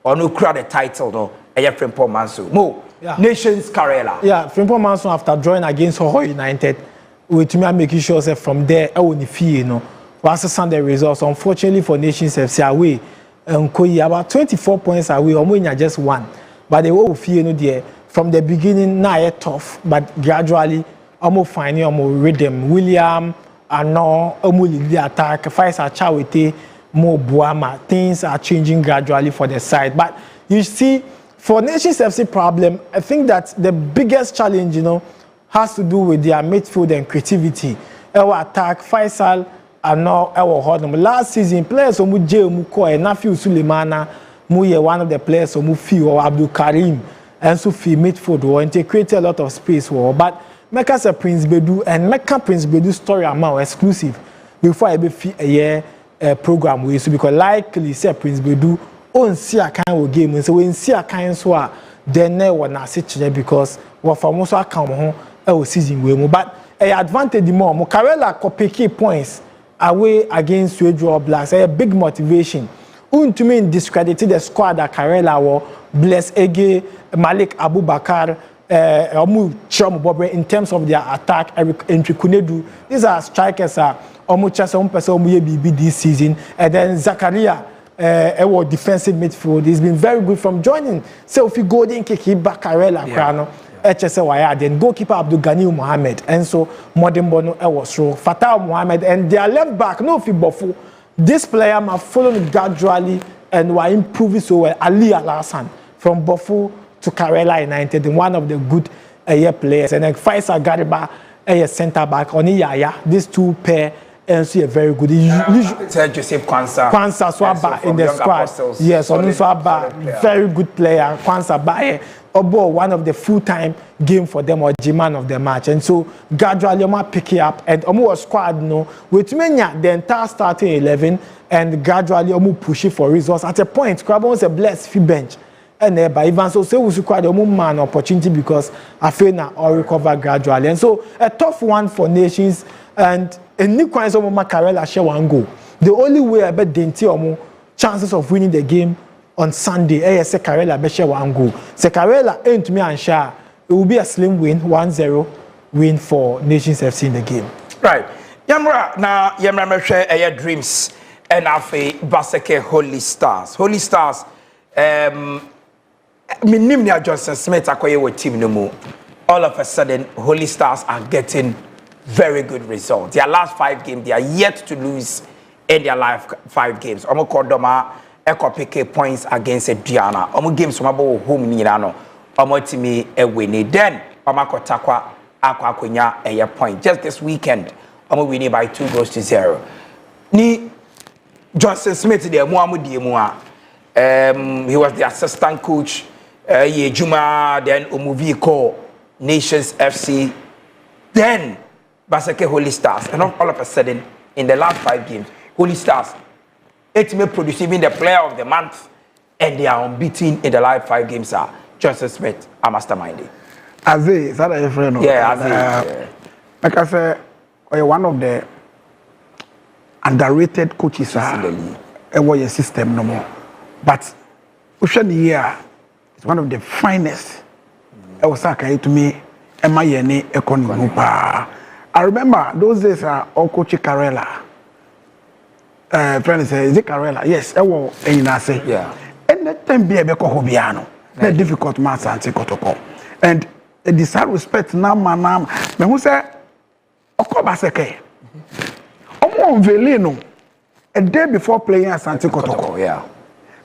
or no crowd the title no Frimpong Manso Mo Nations Karela Frimpong Manso after drawing against Hoho United with me making sure say from there I won the fee was the results unfortunately for Nations FC away about 24 points away almost just one but they will fee there from the beginning now tough but gradually almost finding almost rhythm William Ano almost the attack Faisal Chawete Mo Buama things are changing gradually for the side but you see for Nations FC problem I think that the biggest challenge has to do with their midfield and creativity our attack Faisal Ano our hodom last season players omu je omu ko Nafiu Sulemana mu ye one of the players omu fi or Abdul Karim and so fi midfield or integrate a lot of space but Meka say Prince Bedu and Meka Prince Bedu story amount exclusive before I be fi a year program we so because likely say Prince Bedu on see a kind of game so when see a kind so then ne wa na se because what for most account ho season we but a advantage the more Karela copy points away against Suejo Blacks a big motivation to me discredited the squad that Karela were Bless Ege Malik Abubakar in terms of their attack Entry Kunedu these are strikers this season and then Zakaria our defensive midfield he's been very good from joining so if you go in kick back Karela HSA then goalkeeper Abdul Ghani Mohammed and so Modern Bono was through Fatah Mohammed and their left back no Fibofu this player have followed gradually and were improving so well Ali Alasan from Bofu to Karela United one of the good players and then Faisal Gariba center back Oni Yaya these two pair and see a very good Joseph Kwanza Swaba in the squad yes Onu Swaba very good player Kwanza Baye Obo one of the full-time game for them or G-man of the match and so gradually Oma pick it up and Omo was squad with Menya the entire starting 11 and gradually Omo push it for results at a point Krabon was a blessed fee bench and by even so we require the man opportunity because I feel now all recover gradually and so a tough one for Nations and a new kind of Karela share one goal the only way I bet Denti chances of winning the game on Sunday say Karela be share one goal say Karela ain't to me and share it will be a slim win 1-0 win for Nations FC in the game right Yamra na Yamra me share dreams and afi Baseke Holy Stars Minimnia Johnson Smith akoye with team no more. All of a sudden, Holy Stars are getting very good results. Their last 5 games, they are yet to lose in their last 5 games. Omo Kodoma, Eko PK points against Diana. Omo games from about home Nirano. Omo Timi Ewini. Then, Omo Kotakwa Akwa Kunya a point. Just this weekend, Omo winning by 2-0. Ni Johnson Smith, the Muamu Diemua. He was the assistant coach. Juma, then Umuvi call Nations FC, then Baseke Holy Stars, and all of a sudden, in the last 5 games, Holy Stars, it may produce even the player of the month, and they are unbeaten in the last 5 games. Joseph Smith, a mastermind. Aze, is that a friend? Yeah, Aze. Like I said, one of the underrated coaches in the league. Your system no more, but Ocean here. It's one of the finest. I was to me, I remember those days all coach Karela. Friends say, is it Karela? Yes, I will say. Yeah. And that time be a beko hobiano. The difficult mass and kotoko. And the desire respect nam. Me who say Okobaseke. Omo Velino. A day before playing Asante Kotoko. Yeah.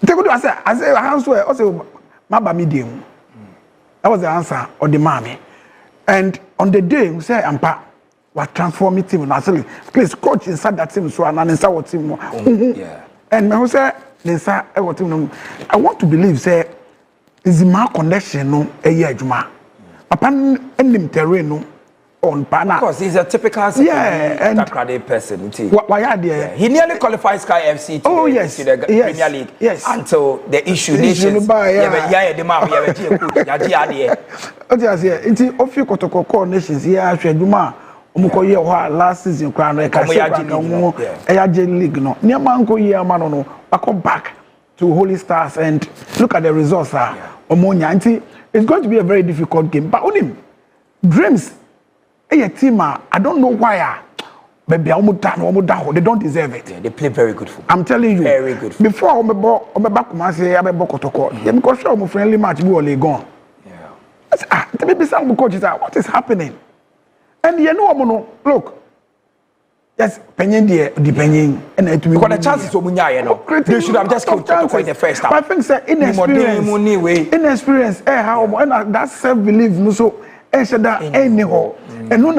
I say also Maba medium. That was the answer of the mommy. And on the day, we say, Ampa, what transform the team. Naturally, please coach inside that team so and inside what team. Yeah. And me who say inside what team. I want to believe say is my connection no a year juma. Upon ending terrain no on pana. Because he's a typical and person. Why are there? Yeah. He nearly qualifies Sky FC to the Premier League. Yes. Until the issue nations. Yeah, the man. It's a few Kotoko nations. Yeah, Sheduma. Last season, Crown League. No, near Manco year, man. I come back to Holy Stars and look at the results. Omonia, it's going to be a very difficult game. But on him, Dreams, a team, I don't know why. Maybe they don't deserve it. Yeah, they play very good football. I'm telling you, very good. Before I'm back, I say I'm Kotoko. Because show friendly match, we only gone. Yeah. Maybe some coaches are. What is happening? And you know, look. Yes, penny depending, and it will be the chances to Munya. They should have just come to in the first half. I think say inexperience, how and that self-belief, no so, said that anyhow, and no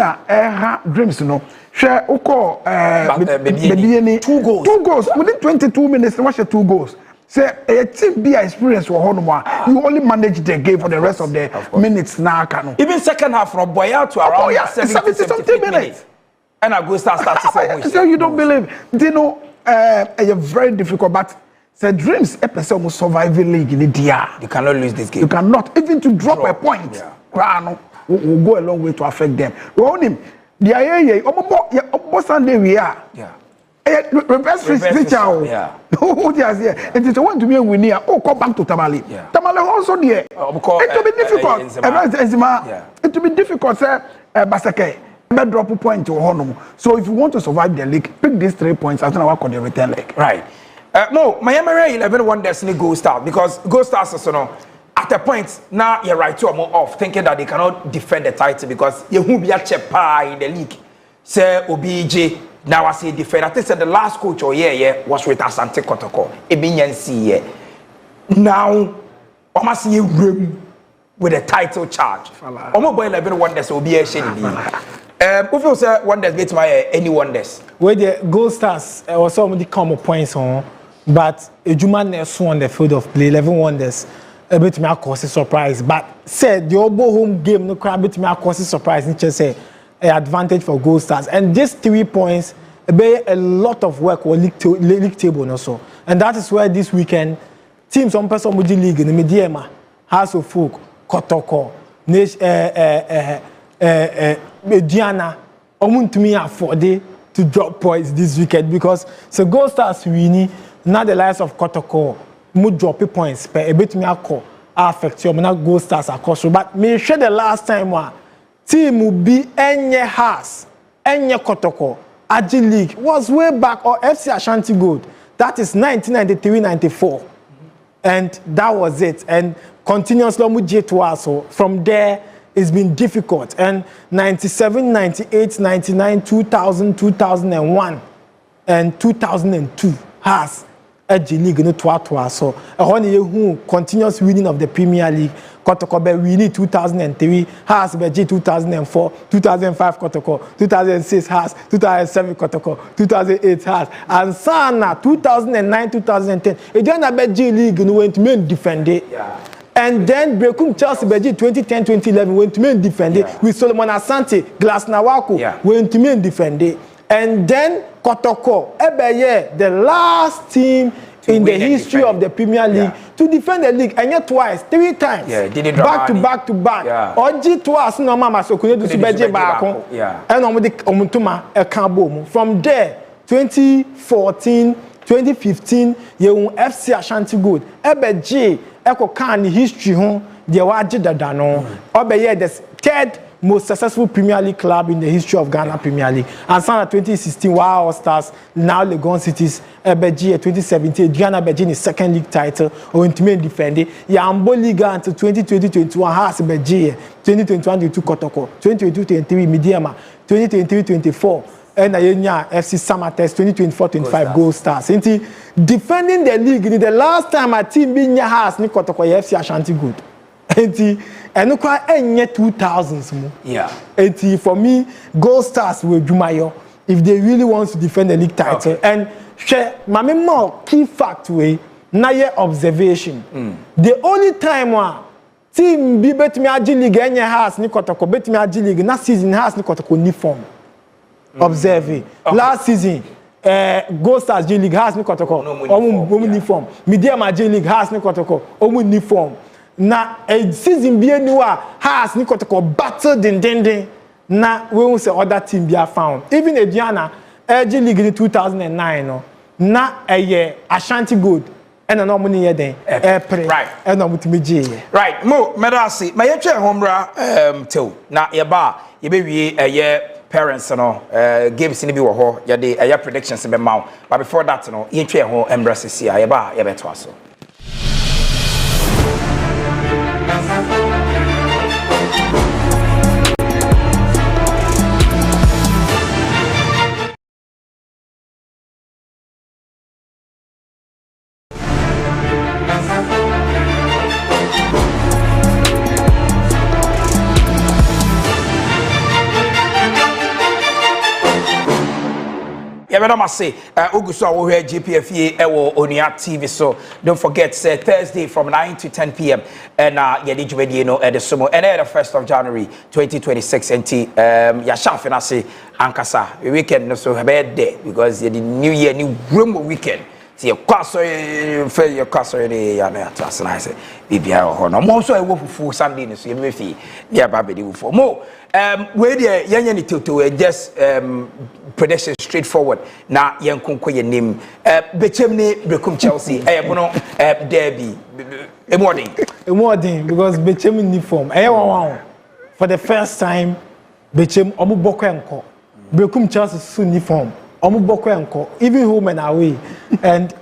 dreams, no. Share Oko, baby, 2 goals. 2 goals within 22 minutes. Watch the 2 goals. Say a team be experience for Honoma. You only manage the game for the rest of the minutes now. Even second half from Boya to around 70 minutes. And I go start to say, so you don't believe. You know, a very difficult, but the Dreams episode almost surviving league in the DR. You cannot lose this game. You cannot even to drop a point. Yeah. Will go a long way to affect them. We own him. The almost Sunday we are. Yeah. Reverse feature. Yeah. Oh, yes, yeah. And it's one to be a winner. Oh, come back to Tamale. Yeah. Tamale also there. It will be difficult. It will be difficult, sir. Basake. Drop a point to Honum. So if you want to survive the league, pick these 3 points as I work on the return leg. Right. No, Miami 11 won Destiny Gold Star because Gold Stars are no. At a point now you're right to a more off thinking that they cannot defend the title because you won't be a chepa in the league. Say OBJ now I say defend. I think the last coach or year was with Asante Kotoko. Ebinyansi now almost see room with a title charge. Almost boy 11 wonders will be a shady. Who feels wonders beat my any wonders? Where the Gold Stars was some of the common points on, but a Juman so on the field of play 11 wonders. A bit me cause a surprise, but said the Obo home game no crab bit me cause a surprise. Ni say an advantage for Gold Stars, and these 3 points be a lot of work or league table also, and that is where this weekend teams on person with the league in the Mediema, House of Folk, Kotoko, Diana, Omuntumi afford to drop points this weekend because so Gold Stars winning not the likes of Kotoko. Mu drop points per a bit me alcohol affect you now Gold Stars across but me sure the last time one team will be any house any Kotoko Agi League was way back or FC Ashanti Gold that is 1993-94 and that was it and continuously mu J2 so from there it's been difficult and 97 98 99 2000 2001 and 2002 has Agi League no toa so ehon ye hu continuous winning of the Premier League Kotoko be winning 2003 has be 2004 2005 Kotoko 2006 has 2007 Kotoko 2008 has and sana 2009 2010 e don be G League no went main defend it and then Brekum Chelsea be 2010 2011 went main defend it with Solomon Asante Glasner Wako went main defend it. And then Kotoko, the last team in the history of the Premier League to defend the league, and yet twice, 3 times, back to back. Oji twice, no mama so could do Beje Bako, and Omutuma a Kambo. From there, 2014, 2015, you FC Ashanti Good, J, Echo Khan history home, the Waji Dano, Obeye the 3rd most successful Premier League club in the history of Ghana Premier League. And Sana 2016, Wow Stars, now Legon Cities, Ebeji 2017, Ghana Beji is 2nd league title, or intimate defender. Yambo Liga until 2020-21 has Beji, 2021-22 Kotoko, 2022-23 Midiama, 2023-24. And FC Samatex 2024-25 Gold Stars. Defending the league, the last time a team being your house, Nikotoko FC Ashanti Good. And no quite any 2000s mo. Yeah. For me, Gold Stars with Jumayo, if they really want to defend the league title. And share my more key fact way, na ye observation. The only time one team be bet me G League any has ni kotoko bet me G League na season has ni kotoko uniform. Observe. Last season Gold Stars G League has ni kotoko uniform. Media G League has ni kotoko uniform. Na a season be anywhere has ni kotoko battle den na we won't say other team be found. Even Adriana G League in 2009 no na a Ashanti Gold and a nominee then right and no mutimi right mo medasi my yetwe homra till na ye ba ye be wie parents no games ni bi wo ho ye de predictions be ma but before that no yetwe ho embrace sia ye ba ye beto aso. I say, Oguso here GPL Fie Onia TV. So don't forget, say Thursday from 9 to 10 p.m. and Yedi at the Sumo and the 1st of January 2026. And Yashaf and I say Ankasa weekend so have a day because the New Year new room weekend. See your castle for your castle the Yanatas and I say BBI or no more so I work for Sunday so you may fee yeah baby for more where the Yanni to just prediction straightforward na yankunko ye name Bechemni Brekum Chelsea bono derby Emoding because Bechem uniform for the first time Bechem omuboko enko Brekum Chelsea uniform omuboko enko even home and away and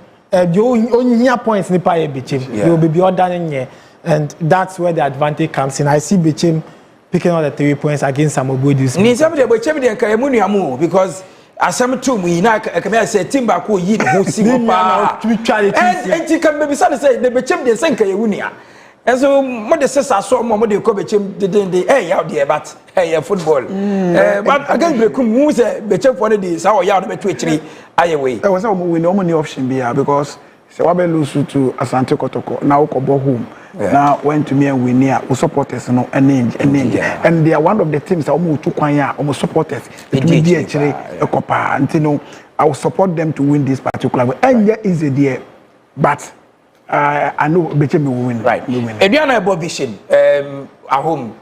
you only hear points ni pa Bechem you will be other here and that's where the advantage comes in. I see Bechem picking all the 3 points against Samobodus. Ni sabe de Bechem de nkayemu nuamu because asem to mu na ka say team ba ko yi ho si ho pa and you can be say the Bechem de senka ye wunia and so mo de sesa so mo de ko Bechem de yaw de but football but again Brekum mu say Bechem for the say yaw de betu akiri aye we e was say mo win no money option be because say wa be lose to Asante Kotoko now ko bo home. Now went to me and we near supporters no and they are one of the teams that almost took one year almost supporters it will be actually a copa and you know I will support them to win this particular way and yeah is a dear but I know Bechem will win right and you are not vision at home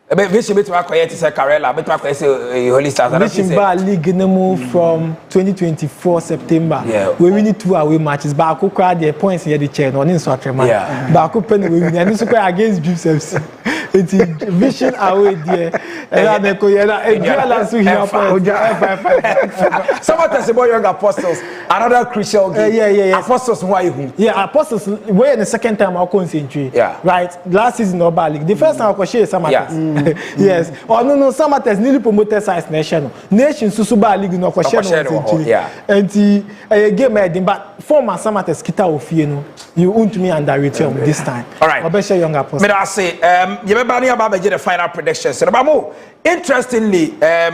vision between acquire to say Carella between acquire say Holy Stars vision bar league no from 2024 September we win 2 away matches but I crowd the points here the chair no in so atreman but I pen we win and so against Dreams FC it's vision away there and they ko here last week here someone say about young apostles another crucial game apostles who are you apostles we in the second time I concentrate right last season no bad league the first time I share some yes oh no Samatex nearly promoted science nation Susuba league no question and the game heading but former Samatex kita ofie no you won't me underrate this time all right obesha young apostles me that say you be bani about the final predictions so more interestingly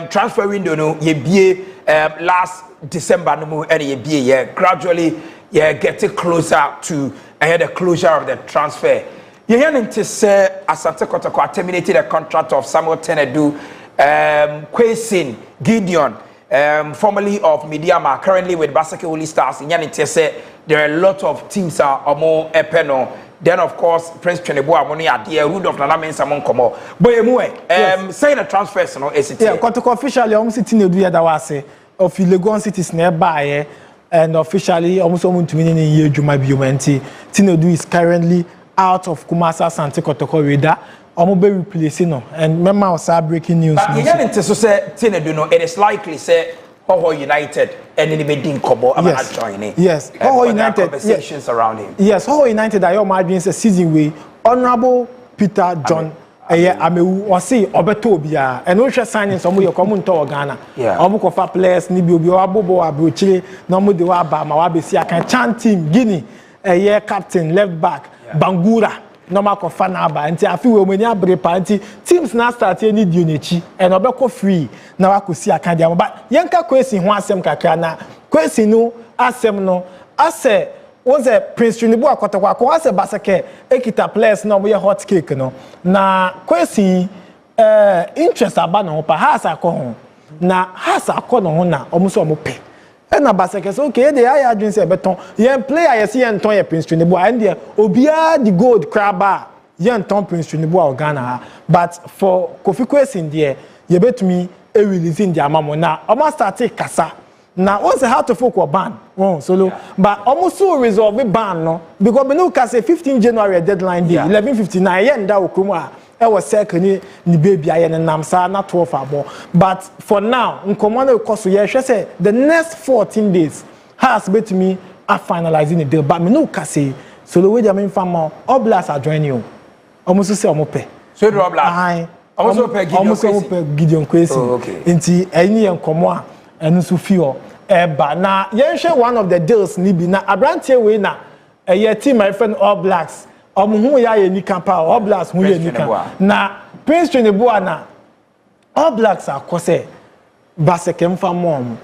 transfer window no ye bie last December no more and ye bie gradually getting closer to the closure of the transfer. You hear to say Asante Kotoko terminated the contract of Samuel Tenedu, Kwesin Gideon, formerly of Mediama, currently with Basake Holy Stars. In Yanite say there are a lot of teams are more epeno. Then of course Prince Chenebo Amoni Adia, Rudolph Nanamen Samon Komo. Boy saying a transfer no ACT. Yeah, Kotoko officially almost Tenedu Yadawase of Legon cities nearby and officially almost to meaning in year Juma Biumenti. Tenedu is currently out of Kumasa Asante Kotoko radar. Be replacing and remember our breaking news. But you get into so say Tenedu no it is likely say Hoho United and anybody Kobo about joining. Yes, Hoho United conversations around him. Yes, Hoho United I imagine a season way Honorable Peter John Amewu or say Obeto Bia and no signing some of your common to Ghana. Omuko fa players ni bi obi abobo abuchire no mo de wa ba ma wa be si akan chan team Guinea captain left back Bangura normal ko fa na aba nti afi we mani abre pa nti teams na start any di onechi and obekọ free na wakosi aka dia but yenka kwesi ho asem kakra na kwesi no asem no ase was a Prince Trinibu akotokwa ko ase basake ekita players na oboye hot cake no na kwesi interest aba no pa ha asa ko ho na ha asa ko no ho na omuso omope na basake so okay dey aya adwin say beton yen player yes yen ton ye Prince Trinibu and there obia the gold crabba yen ton Prince Trinibu Ghana but for Kofi Kwesi there ye betumi e releasing the amamo na omo start kasa na once how to folk ban solo but almost so resolve ban no because we know say 15 January deadline day 11:59 yen da okuma e was second ni baby ayen namsa na 12 abo but for now nkomo na koso ye hwe say the next 14 days has betumi a finalizing the deal but me no say solo we dey fam Oblast are joining you almost say omope so do Oblast almost omope Gideon Kwesi nti eni nkomo a and so feel ba na yenhwe one of the deals ni bi na abrantie we na team my friend All Blacks hu ya ye nika pa All Blacks hu ye nika na Prince Trinibu na All Blacks akose baseke mfa mom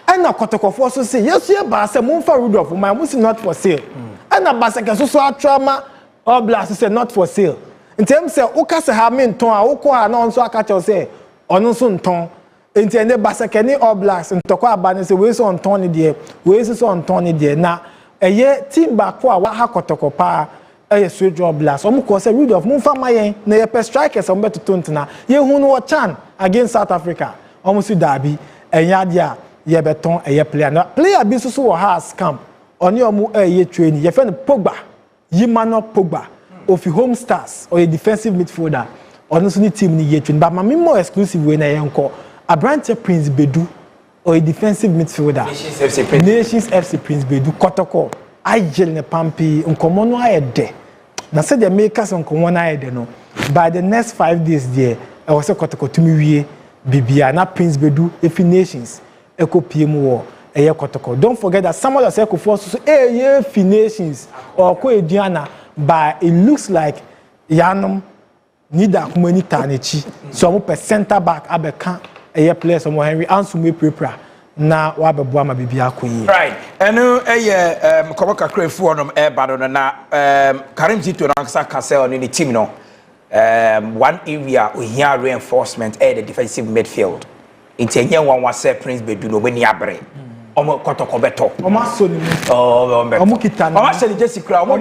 ana kotokofo so say yes ye ba se mumfa Rudolph my musi not for sale ana baseke so atrama All Blacks say not for sale ntem say ukase ha me nton a ukọ ha na onso aka che say onu so nton enti ene basakeni All Blacks ntokwa abane se we so onton ne de we so onton ne de na eye team back for wa ha kotokopa eye Sweet All Blacks omo ko se Rudolph mumfa mayen na ye pe strikers omo beto tontina ye hu no chan against South Africa omo si dabi enya dia ye beton eye player na player bi so wo has camp oni omo eye training ye fe no Pogba Yimano Pogba of Home Stars or a defensive midfielder ono so ni team ni ye training but ma more exclusive we na ye nko Abrante Prince Bedu or a defensive midfielder. Nations FC Prince Bedu Kotoko. I gel ne pampi unkomo no ayede. Na said the makers unkomo na ayede no. By the next 5 days there, I was a Kotoko to me wie Bibia na Prince Bedu if Nations Eko PM war a Kotoko. Don't forget that some of the Eko forces Fi Nations or Ko Ediana but it looks like Yanum Nida Kumeni Tanechi. So I'm a center back Abeka. A place of Henry Ansume Prepra na wabeboa ma bibia koyi right eno koboka krefu onom bado na Karim Zito na Ansa Castle on the team no one area we hear reinforcement the defensive midfield intenye wan wase Prince Bedu no beni abre omo kotoko beto omo so ni omo kitana omo se Jesse Kra omo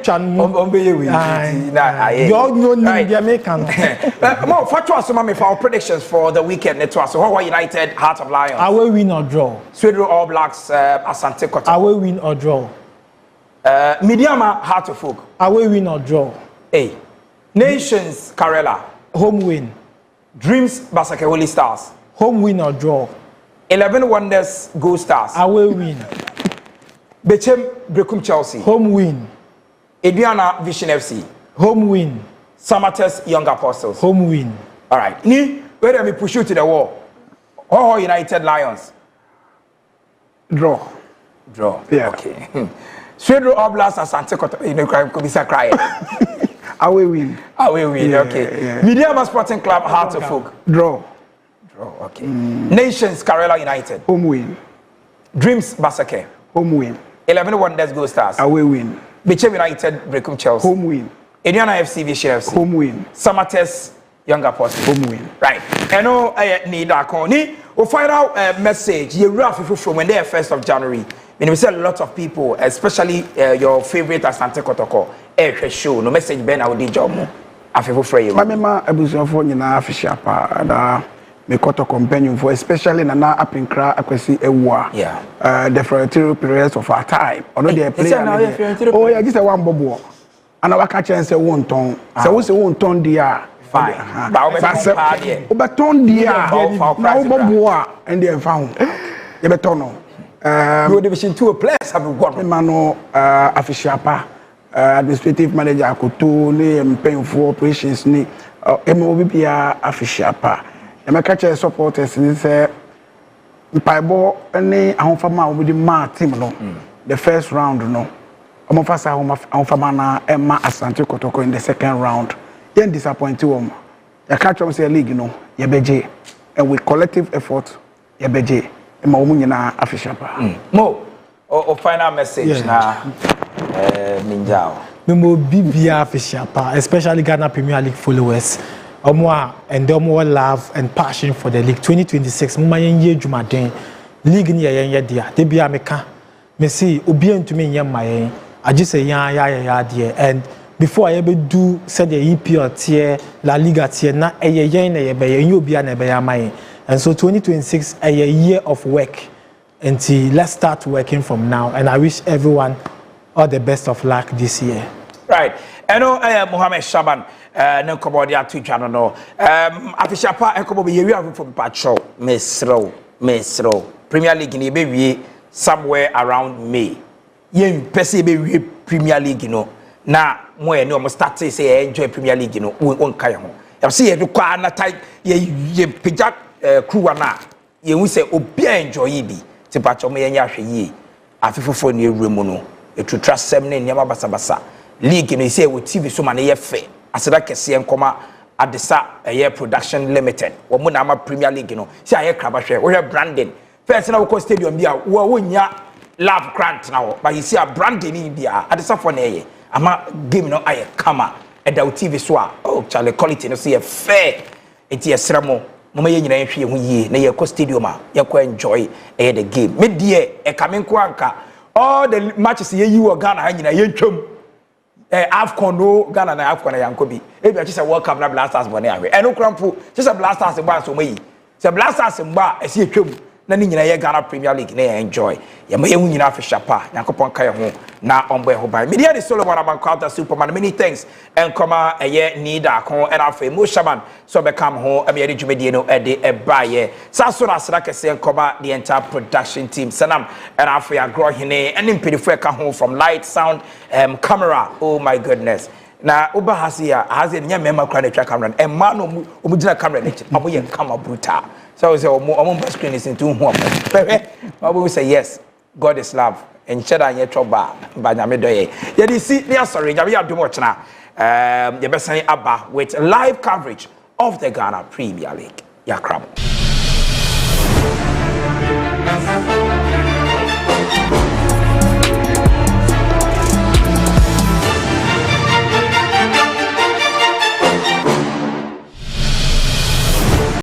twan omo beye we na aye you know ni the American mo fatwa so me for predictions for the weekend network so how United Heart of Lions away win or draw Sweden All Blacks Asante Kotoko away win or draw Midiama Heart of Folk away win or draw hey Nations Karela home win Dreams Basake Holy Stars home win or draw 11 Wonders Gold Stars away win Bechem Brekum Chelsea home win Ediana Vision FC home win Samates Young Apostles home win all right ni where me push you to the wall All United Lions Draw yeah okay Sweden All Blacks Asante Kotoko you know could be crying away win yeah, okay yeah. Midiama Sporting Club Heart of Folk draw okay Nations Karela United home win Dreams Basake home win 11 Wonders Gold Stars away win Bechem United Brekum Chelsea home win Ediana FC Vision FC home win Samates Young Apostles home win right eno need akon ni o final message you rough from when they 1st of January when we see a lot of people especially your favorite Asante Kotoko show no message ben awdi job mo afefo frey you mama abusofo nyina afishia pa da me Kotoko companion for especially na apinkra akwesi ewa the frontier periods of our time ono dey play oh yeah just one bobo ana waka chance won ton se wo se won ton dia fine ba o beton dia na wo bobo a and dey fa ho ye beton no no division 2 players have got mano official pa administrative manager akoto ne mpemfo operations ni emo bibia official pa e meka che supporters ni say mpaibo ne ahofama wo di ma team no the first round no Omofasa Omfamana Emma Asante Kotoko in the second round. Yen disappointed them. You catch them say league, Yebeje. And with collective effort, Yebeje. Emma Omunyana official. Mo, or final message na Minjao. Memo BBA official, especially Ghana Premier League followers. And more love and passion for the league 2026 mumayenye jumaden league ni yenye dia de bia meka me see obi antumi nyem mayen agi say ya dia and before I ever do said the EPL tier La Liga tier na yen na ye be yen obi na be ya mayen and so 2026 a year of work until let's start working from now and I wish everyone all the best of luck this year. Right. I know Mohammed Shaban no komodi atu twa no official pa enkobo be yewi afo patrol mesro Premier League ni be wie somewhere around May yen pese be wie Premier League no na mo e no mo start say enjoy Premier League no won kai ho ya say ye kwa na tai ye pijak crew na ye hu say obi enjoy bi ti patrol mo yen ahwe yi afefofo ni ewremu no etutra sem ne nyama basabasa league no say we TV so man ye fe aseda kese enkoma adesa production limited wo mu na ama Premier League no say aye kraba hwe wo hwe branding first na wo stadium bia wo nya love grant na wo but you see a branding ni bia adesa for na ye ama game no aye kama eda wo TV so a oh chale quality no say fair enti esramo mama ye nyina hwe hu yie na ye ko stadium a ye ko enjoy the game me die e kamenko anka all the matches ye yi wo Ghana ha nyina ye ntwam AFCON no Ghana na AFCON na yankobi ebi achi say World Cup na Blasters bone ahwe eno krampo chi say Blasters gba so mayi say Blasters gba esi etwam na ni nyina ye Ghana Premier League na enjoy ye ma ye hu nyina afisha pa yankopon kai ho na ombo ho ban media the Solomon Abankwata Superman many thanks enkoma eye need akon and afa Mo Shaman so be come ho am ye dwumedie no e de e ba ye saso na asra kese enkoma the entire production team sanam and afa ya grow hene and impedifo e ka ho from light sound camera oh my goodness na oba hasia nya mema kra na twa camera e ma no omugina camera ne amo ye camera brutal so we say omo screen is into hu omo we say yes God is love and cheda nye choba ba nyame doye ye di si ne asori nyame ya domo chena ye besan aba with live coverage of the Ghana Premier League ya crab